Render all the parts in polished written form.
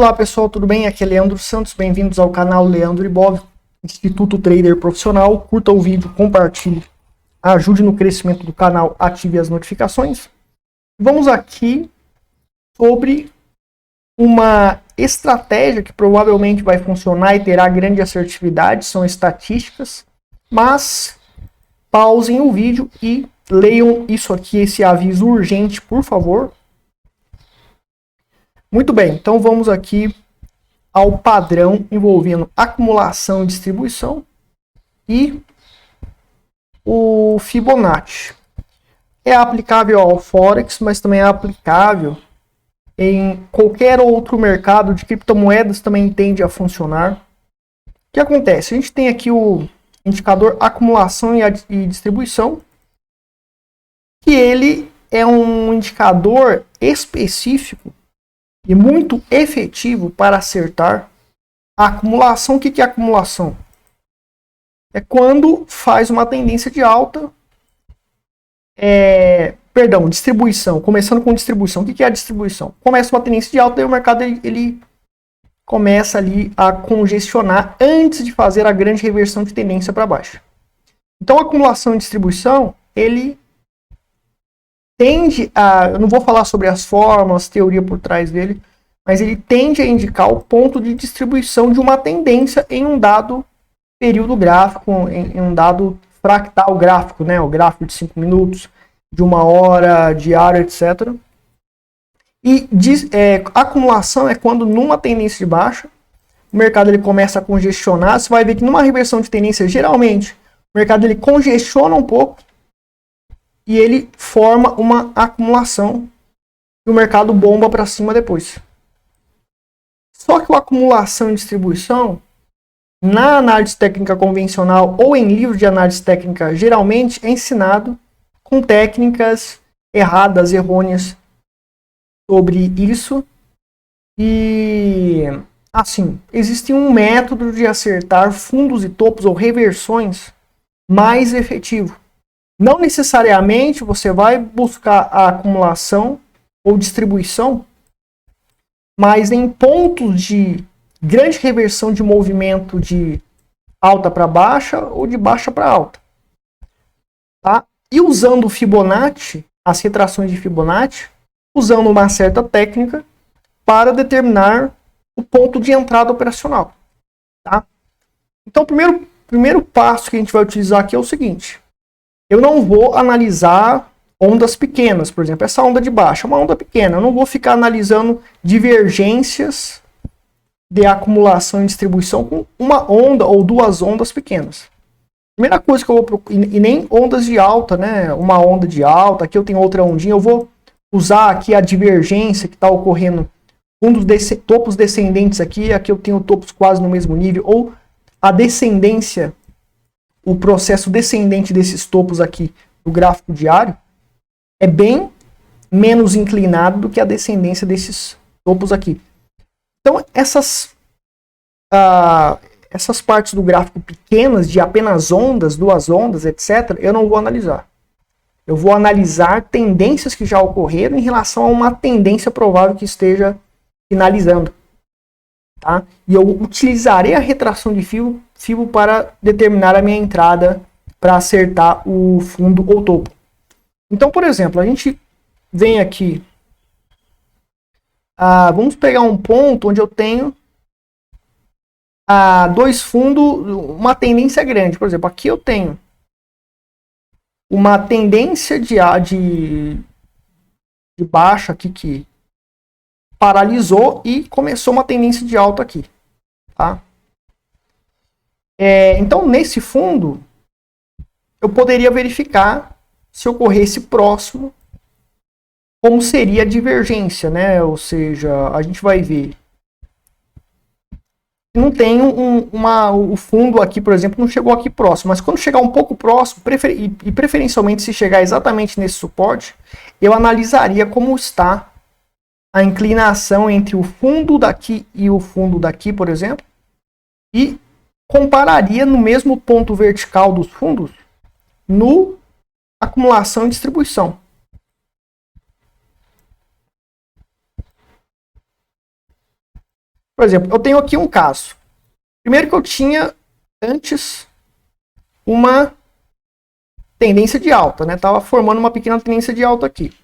Olá pessoal, tudo bem? Aqui é Leandro Santos, bem-vindos ao canal Leandro Ibov, Instituto Trader Profissional. Curta o vídeo, compartilhe, ajude no crescimento do canal, ative as notificações. Vamos aqui sobre uma estratégia que provavelmente vai funcionar e terá grande assertividade, são estatísticas, mas pausem o vídeo e leiam isso aqui, esse aviso urgente, por favor. Muito bem, então vamos aqui ao padrão envolvendo acumulação e distribuição e o Fibonacci. É aplicável ao Forex, mas também é aplicável em qualquer outro mercado de criptomoedas, também tende a funcionar. O que acontece? A gente tem aqui o indicador acumulação e distribuição, que ele é um indicador específico e muito efetivo para acertar a acumulação. O que é acumulação? É quando faz uma tendência de alta, distribuição, começando com distribuição. O que é a distribuição? Começa uma tendência de alta e o mercado ele começa ali a congestionar antes de fazer a grande reversão de tendência para baixo. Então, a acumulação e distribuição, ele tende a, eu não vou falar sobre as formas, teoria por trás dele, mas ele tende a indicar o ponto de distribuição de uma tendência em um dado período gráfico, em um dado fractal gráfico, né? O gráfico de 5 minutos, de 1 hora, diário, etc. E acumulação é quando numa tendência de baixa, o mercado ele começa a congestionar. Você vai ver que numa reversão de tendência, geralmente, o mercado ele congestiona um pouco e ele forma uma acumulação e o mercado bomba para cima depois. Só que a acumulação e distribuição, na análise técnica convencional ou em livros de análise técnica, geralmente é ensinado com técnicas erradas, errôneas sobre isso. E, assim, existe um método de acertar fundos e topos ou reversões mais efetivo. Não necessariamente você vai buscar a acumulação ou distribuição, mas em pontos de grande reversão de movimento de alta para baixa ou de baixa para alta. Tá? E usando o Fibonacci, as retrações de Fibonacci, usando uma certa técnica para determinar o ponto de entrada operacional. Tá? Então, o primeiro passo que a gente vai utilizar aqui é o seguinte. Eu não vou analisar ondas pequenas, por exemplo, essa onda de baixa é uma onda pequena. Eu não vou ficar analisando divergências de acumulação e distribuição com uma onda ou duas ondas pequenas. Primeira coisa que eu vou procurar, e nem ondas de alta, né? Uma onda de alta, aqui eu tenho outra ondinha, eu vou usar aqui a divergência que está ocorrendo, um dos topos descendentes aqui eu tenho topos quase no mesmo nível, ou a descendência, o processo descendente desses topos aqui do gráfico diário, é bem menos inclinado do que a descendência desses topos aqui. Então, essas partes do gráfico pequenas, de apenas ondas, duas ondas, etc., eu não vou analisar. Eu vou analisar tendências que já ocorreram em relação a uma tendência provável que esteja finalizando. Tá? E eu utilizarei a retração de FIBO para determinar a minha entrada para acertar o fundo ou topo. Então, por exemplo, a gente vem aqui, vamos pegar um ponto onde eu tenho dois fundos, uma tendência grande. Por exemplo, aqui eu tenho uma tendência de baixa aqui que paralisou e começou uma tendência de alta aqui. Tá? Então, nesse fundo, eu poderia verificar se ocorresse próximo como seria a divergência, né? Ou seja, a gente vai ver. Não tem o fundo aqui, por exemplo, não chegou aqui próximo, mas quando chegar um pouco próximo, e preferencialmente se chegar exatamente nesse suporte, eu analisaria como está a inclinação entre o fundo daqui e o fundo daqui, por exemplo, e compararia no mesmo ponto vertical dos fundos no acumulação e distribuição. Por exemplo, eu tenho aqui um caso. Primeiro que eu tinha antes uma tendência de alta, né? Tava formando uma pequena tendência de alta aqui.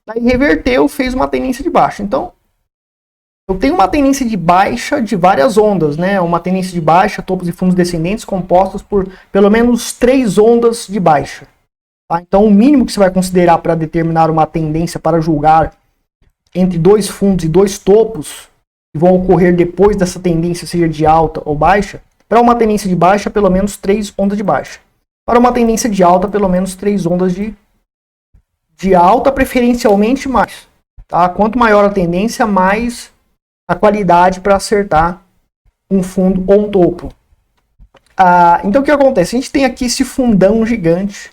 Aí reverteu, fez uma tendência de baixa. Então, eu tenho uma tendência de baixa de várias ondas, né? Uma tendência de baixa, topos e fundos descendentes compostos por pelo menos 3 ondas de baixa. Tá? Então, o mínimo que você vai considerar para determinar uma tendência, para julgar entre 2 fundos e 2 topos que vão ocorrer depois dessa tendência, seja de alta ou baixa, para uma tendência de baixa, pelo menos 3 ondas de baixa. Para uma tendência de alta, pelo menos 3 ondas de alta, preferencialmente mais. Tá? Quanto maior a tendência, mais a qualidade para acertar um fundo ou um topo. Então o que acontece? A gente tem aqui esse fundão gigante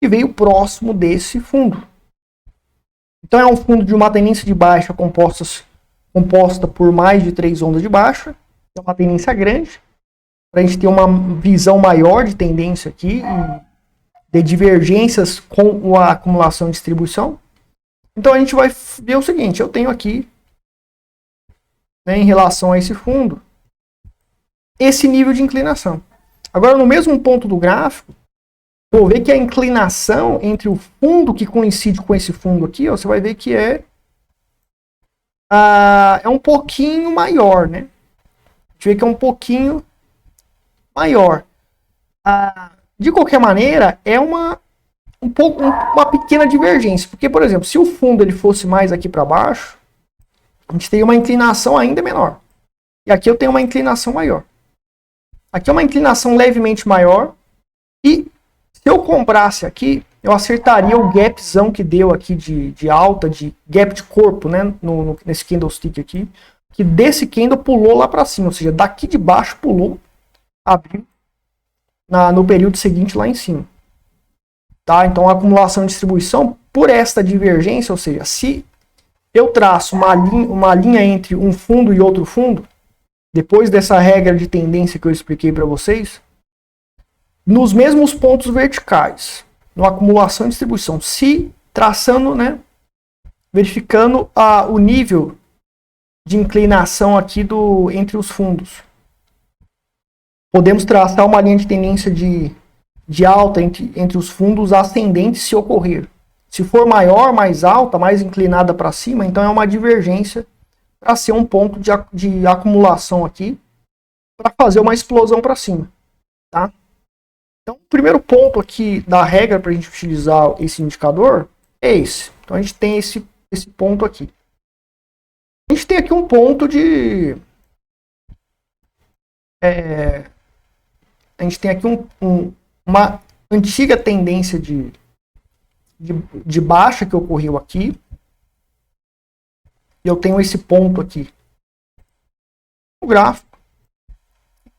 que veio próximo desse fundo. Então é um fundo de uma tendência de baixa composta por mais de 3 ondas de baixa. É uma tendência grande. Para a gente ter uma visão maior de tendência aqui, de divergências com a acumulação e distribuição. Então a gente vai ver o seguinte, eu tenho aqui, né, em relação a esse fundo, esse nível de inclinação. Agora, no mesmo ponto do gráfico, eu vou ver que a inclinação entre o fundo que coincide com esse fundo aqui, ó, você vai ver que é um pouquinho maior, né? A gente vê que é um pouquinho maior. De qualquer maneira, é uma pequena divergência. Porque, por exemplo, se o fundo ele fosse mais aqui para baixo, a gente teria uma inclinação ainda menor. E aqui eu tenho uma inclinação maior. Aqui é uma inclinação levemente maior. E se eu comprasse aqui, eu acertaria o gapzão que deu aqui de alta, de gap de corpo, né? Nesse candlestick aqui. Que desse candle pulou lá para cima. Ou seja, daqui de baixo pulou, abriu no período seguinte lá em cima. Tá? Então a acumulação e distribuição, por esta divergência, ou seja, se eu traço uma linha entre um fundo e outro fundo, depois dessa regra de tendência que eu expliquei para vocês, nos mesmos pontos verticais, no acumulação e distribuição, se traçando, né, verificando o nível de inclinação aqui entre os fundos, podemos traçar uma linha de tendência de alta entre os fundos ascendentes se ocorrer. Se for maior, mais alta, mais inclinada para cima, então é uma divergência para ser um ponto de acumulação aqui, para fazer uma explosão para cima. Tá? Então, o primeiro ponto aqui da regra para a gente utilizar esse indicador é esse. Então, a gente tem esse ponto aqui. A gente tem aqui um ponto a gente tem aqui uma antiga tendência de baixa que ocorreu aqui. E eu tenho esse ponto aqui no gráfico.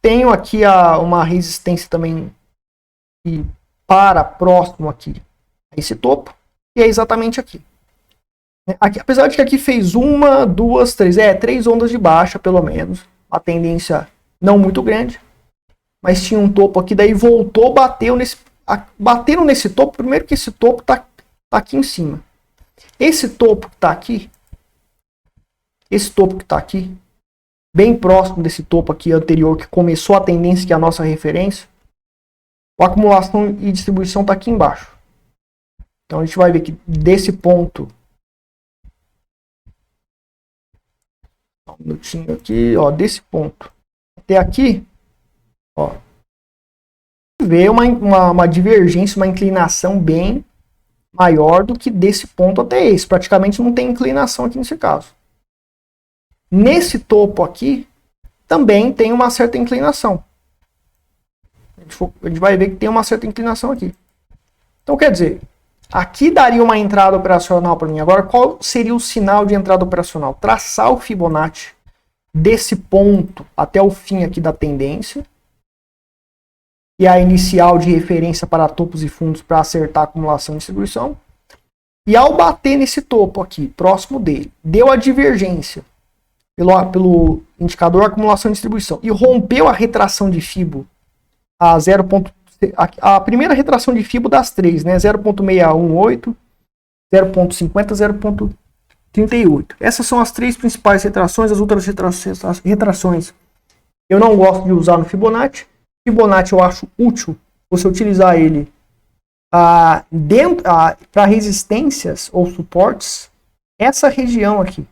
Tenho aqui uma resistência também que para próximo aqui a esse topo. E é exatamente aqui. Apesar de que aqui fez 1, 2, 3 ondas de baixa, pelo menos. Uma tendência não muito grande. Mas tinha um topo aqui, daí voltou, batendo nesse topo. Primeiro que esse topo tá aqui em cima. Esse topo que tá aqui, bem próximo desse topo aqui anterior, que começou a tendência, que é a nossa referência, a acumulação e distribuição tá aqui embaixo. Então a gente vai ver que desse ponto, um minutinho aqui, ó, desse ponto até aqui, ó, vê uma divergência, uma inclinação bem maior do que desse ponto até esse. Praticamente não tem inclinação aqui nesse caso. Nesse topo aqui, também tem uma certa inclinação. A gente vai ver que tem uma certa inclinação aqui. Então, quer dizer, aqui daria uma entrada operacional para mim. Agora, qual seria o sinal de entrada operacional? Traçar o Fibonacci desse ponto até o fim aqui da tendência. E a inicial de referência para topos e fundos para acertar a acumulação e distribuição. E ao bater nesse topo aqui, próximo dele, deu a divergência pelo indicador acumulação e distribuição e rompeu a retração de Fibo a primeira retração de Fibo das três, né? 0.618, 0.50, 38. Essas são as três principais retrações. As outras retrações eu não gosto de usar no Fibonacci. Fibonacci eu acho útil você utilizar ele para resistências ou suportes. Essa região aqui.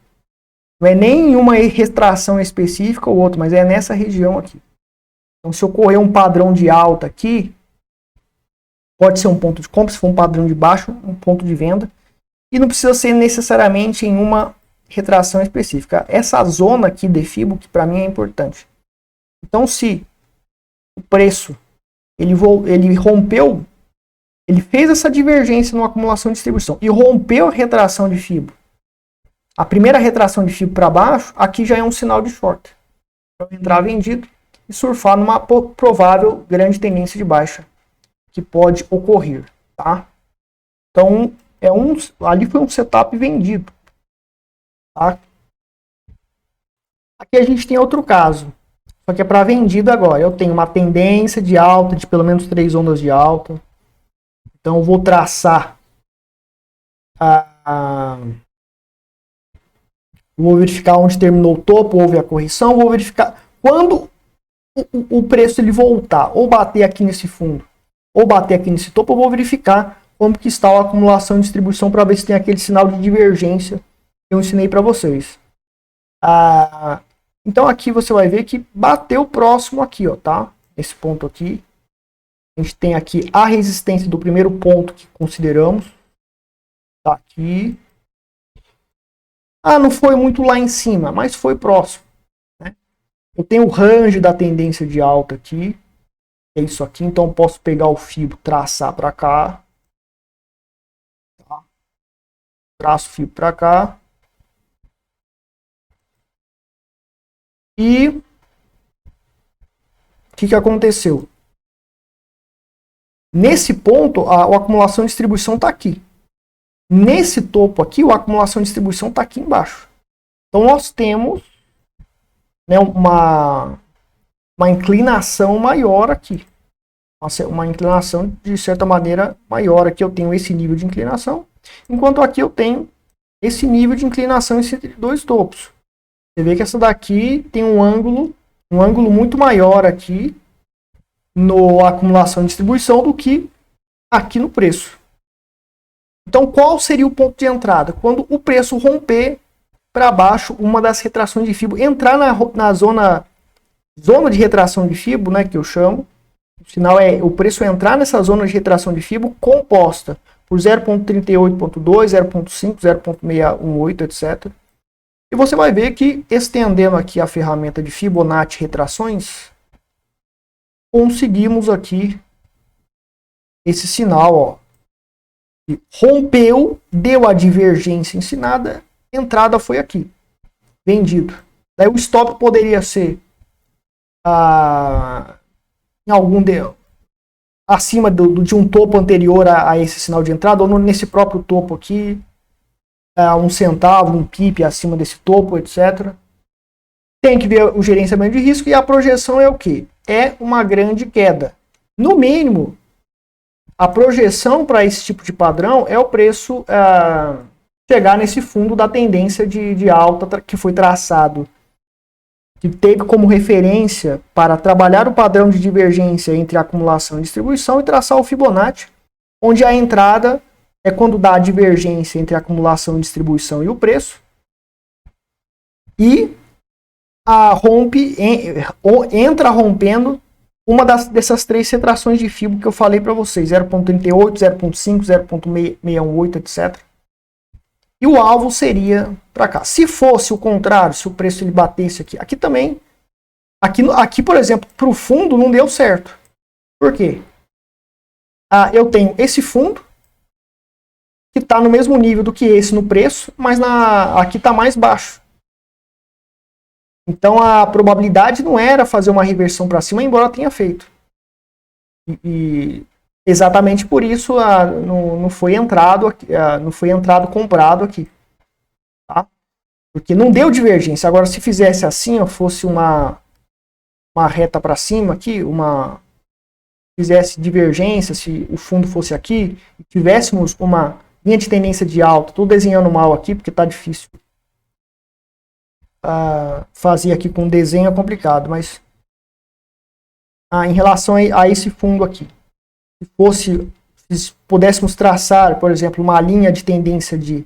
Não é nenhuma retração específica ou outra, mas é nessa região aqui. Então, se ocorrer um padrão de alta aqui, pode ser um ponto de compra, se for um padrão de baixo, um ponto de venda. E não precisa ser necessariamente em uma retração específica. Essa zona aqui de Fibo, que para mim é importante. Então, se o preço ele rompeu, ele fez essa divergência numa acumulação de distribuição e rompeu a retração de Fibo. A primeira retração de Fibo para baixo, aqui já é um sinal de short. Para entrar vendido e surfar numa provável grande tendência de baixa que pode ocorrer, tá? Então, ali foi um setup vendido, tá? Aqui a gente tem outro caso, só que é para vendido agora. Eu tenho uma tendência de alta de pelo menos 3 ondas de alta. Então, eu vou traçar vou verificar onde terminou o topo, houve a correção, vou verificar quando o preço ele voltar, ou bater aqui nesse fundo, ou bater aqui nesse topo, eu vou verificar como que está a acumulação e distribuição para ver se tem aquele sinal de divergência que eu ensinei para vocês. Então aqui você vai ver que bateu próximo aqui, ó, tá? Esse ponto aqui. A gente tem aqui a resistência do primeiro ponto que consideramos. Tá aqui. Não foi muito lá em cima, mas foi próximo, né? Eu tenho o range da tendência de alta aqui. É isso aqui, então eu posso pegar o fio, traçar para cá. Tá? Traço o fio para cá. E o que aconteceu? Nesse ponto, a acumulação e distribuição está aqui. Nesse topo aqui, a acumulação e distribuição está aqui embaixo. Então nós temos, né, uma inclinação maior aqui. Uma inclinação de certa maneira maior. Aqui eu tenho esse nível de inclinação, enquanto aqui eu tenho esse nível de inclinação entre dois topos. Você vê que essa daqui tem um ângulo muito maior aqui no acumulação e distribuição do que aqui no preço. Então, qual seria o ponto de entrada? Quando o preço romper para baixo uma das retrações de Fibo, entrar na zona de retração de Fibo, né, que eu chamo. O sinal é o preço entrar nessa zona de retração de Fibo composta por 0.38.2, 0.5, 0.618, etc. E você vai ver que, estendendo aqui a ferramenta de Fibonacci retrações, conseguimos aqui esse sinal, ó, que rompeu, deu a divergência ensinada, entrada foi aqui, vendido. Daí o stop poderia ser em algum acima de um topo anterior a esse sinal de entrada, ou nesse próprio topo aqui, 1 centavo, 1 pip acima desse topo, etc. Tem que ver o gerenciamento de risco, e a projeção é o quê? É uma grande queda. No mínimo, a projeção para esse tipo de padrão é o preço chegar nesse fundo da tendência de alta que foi traçado, que teve como referência para trabalhar o padrão de divergência entre acumulação e distribuição e traçar o Fibonacci, onde a entrada é quando dá a divergência entre a acumulação e distribuição e o preço, e entra rompendo uma dessas três retrações de Fibo que eu falei para vocês, 0.38, 0.5, 0.618, etc. E o alvo seria para cá. Se fosse o contrário, se o preço ele batesse aqui também, aqui por exemplo, para o fundo não deu certo. Por quê? Eu tenho esse fundo, que está no mesmo nível do que esse no preço, mas aqui está mais baixo. Então a probabilidade não era fazer uma reversão para cima, embora tenha feito. E exatamente por isso não foi entrado comprado aqui. Tá? Porque não deu divergência. Agora, se fizesse assim, fosse uma reta para cima aqui, fizesse divergência, se o fundo fosse aqui, e tivéssemos uma linha de tendência de alta. Estou desenhando mal aqui porque está difícil. Fazer aqui com desenho é complicado, mas em relação a esse fundo aqui, se pudéssemos traçar, por exemplo, uma linha de tendência de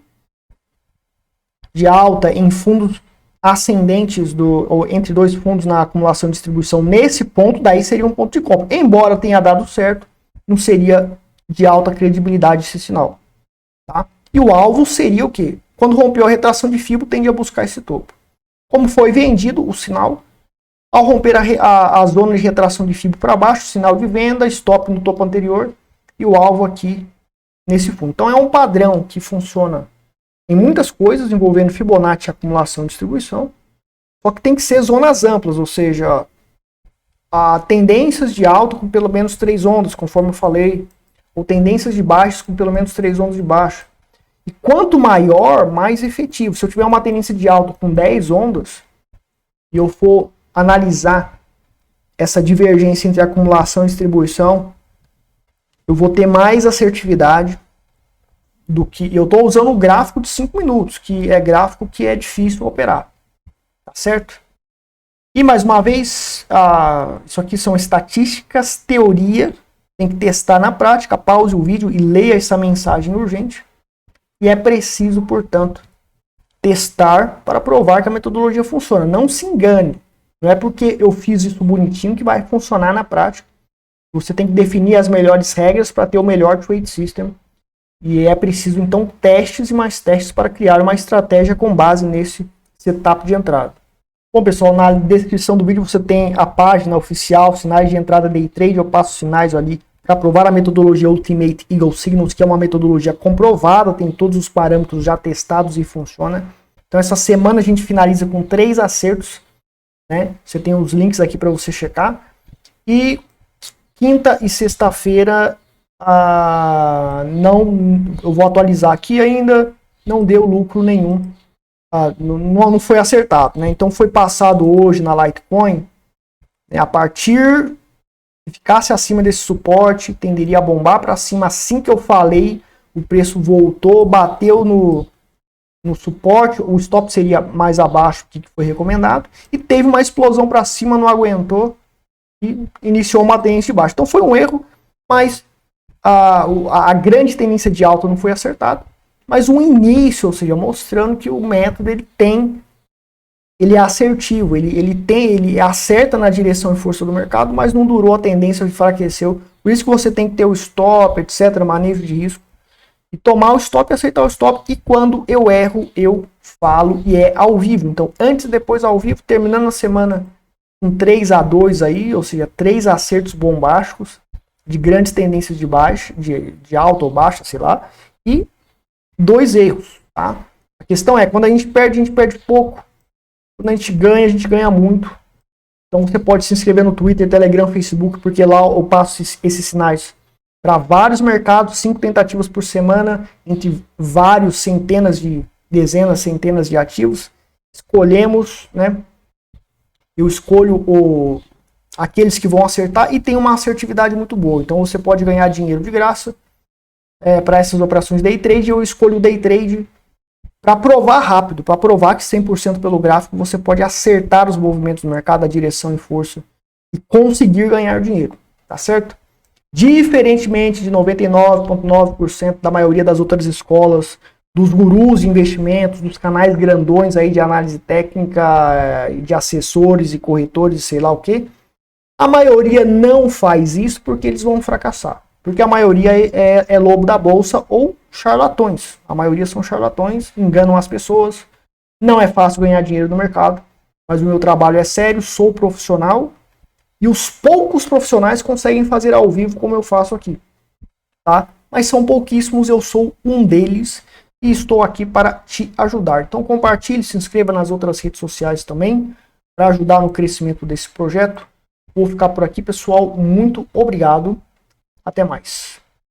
alta em fundos ascendentes ou entre dois fundos na acumulação e distribuição, nesse ponto, daí seria um ponto de compra. Embora tenha dado certo, não seria de alta credibilidade esse sinal. Tá? E o alvo seria o quê? Quando rompeu a retração de Fibo, tende a buscar esse topo. Como foi vendido o sinal, ao romper a zona de retração de Fibo para baixo, sinal de venda, stop no topo anterior e o alvo aqui nesse fundo. Então é um padrão que funciona em muitas coisas envolvendo Fibonacci, acumulação e distribuição, só que tem que ser zonas amplas, ou seja, tendências de alta com pelo menos 3 ondas, conforme eu falei, ou tendências de baixas com pelo menos 3 ondas de baixo. E quanto maior, mais efetivo. Se eu tiver uma tendência de alta com 10 ondas, e eu for analisar essa divergência entre acumulação e distribuição, eu vou ter mais assertividade do que... Eu estou usando o gráfico de 5 minutos, que é gráfico que é difícil operar. Tá certo? E mais uma vez, isso aqui são estatísticas, teoria, tem que testar na prática, pause o vídeo e leia essa mensagem urgente. E é preciso, portanto, testar para provar que a metodologia funciona. Não se engane, não é porque eu fiz isso bonitinho que vai funcionar na prática. Você tem que definir as melhores regras para ter o melhor trade system. E é preciso, então, testes e mais testes para criar uma estratégia com base nesse setup de entrada. Bom, pessoal, na descrição do vídeo você tem a página oficial, sinais de entrada Day Trade. Eu passo sinais ali para provar a metodologia Ultimate Eagle Signals, que é uma metodologia comprovada, tem todos os parâmetros já testados e funciona. Então, essa semana a gente finaliza com 3 acertos, né? Você tem os links aqui para você checar. E quinta e sexta-feira, eu vou atualizar aqui ainda, não deu lucro nenhum. Não foi acertado, né? Então foi passado hoje na Litecoin, né? A partir, se ficasse acima desse suporte, tenderia a bombar para cima. Assim que eu falei, o preço voltou, bateu no suporte, o stop seria mais abaixo do que foi recomendado, e teve uma explosão para cima, não aguentou e iniciou uma tendência de baixo. Então foi um erro, mas a grande tendência de alta não foi acertada. Mas um início, ou seja, mostrando que o método ele é assertivo, ele acerta na direção e força do mercado, mas não durou, a tendência enfraqueceu. Por isso que você tem que ter o stop, etc., manejo de risco, e tomar o stop e aceitar o stop. E quando eu erro, eu falo, e é ao vivo. Então, antes e depois ao vivo, terminando a semana com 3-2 aí, ou seja, 3 acertos bombásticos, de grandes tendências de baixa, de alta ou baixa, sei lá, e 2 erros, tá? A questão é, quando a gente perde pouco. Quando a gente ganha muito. Então você pode se inscrever no Twitter, Telegram, Facebook, porque lá eu passo esses sinais para vários mercados, 5 tentativas por semana, entre vários dezenas, centenas de ativos. Escolhemos, né? Eu escolho aqueles que vão acertar e tem uma assertividade muito boa. Então você pode ganhar dinheiro de graça para essas operações day trade. Eu escolho o day trade para provar rápido, para provar que 100% pelo gráfico você pode acertar os movimentos do mercado, a direção e força, e conseguir ganhar dinheiro, tá certo? Diferentemente de 99,9% da maioria das outras escolas, dos gurus de investimentos, dos canais grandões aí de análise técnica, de assessores e corretores, sei lá o que, a maioria não faz isso porque eles vão fracassar. Porque a maioria é lobo da bolsa ou charlatões. A maioria são charlatões, enganam as pessoas. Não é fácil ganhar dinheiro no mercado, mas o meu trabalho é sério, sou profissional. E os poucos profissionais conseguem fazer ao vivo como eu faço aqui. Tá? Mas são pouquíssimos, eu sou um deles e estou aqui para te ajudar. Então compartilhe, se inscreva nas outras redes sociais também, para ajudar no crescimento desse projeto. Vou ficar por aqui, pessoal. Muito obrigado. Até mais.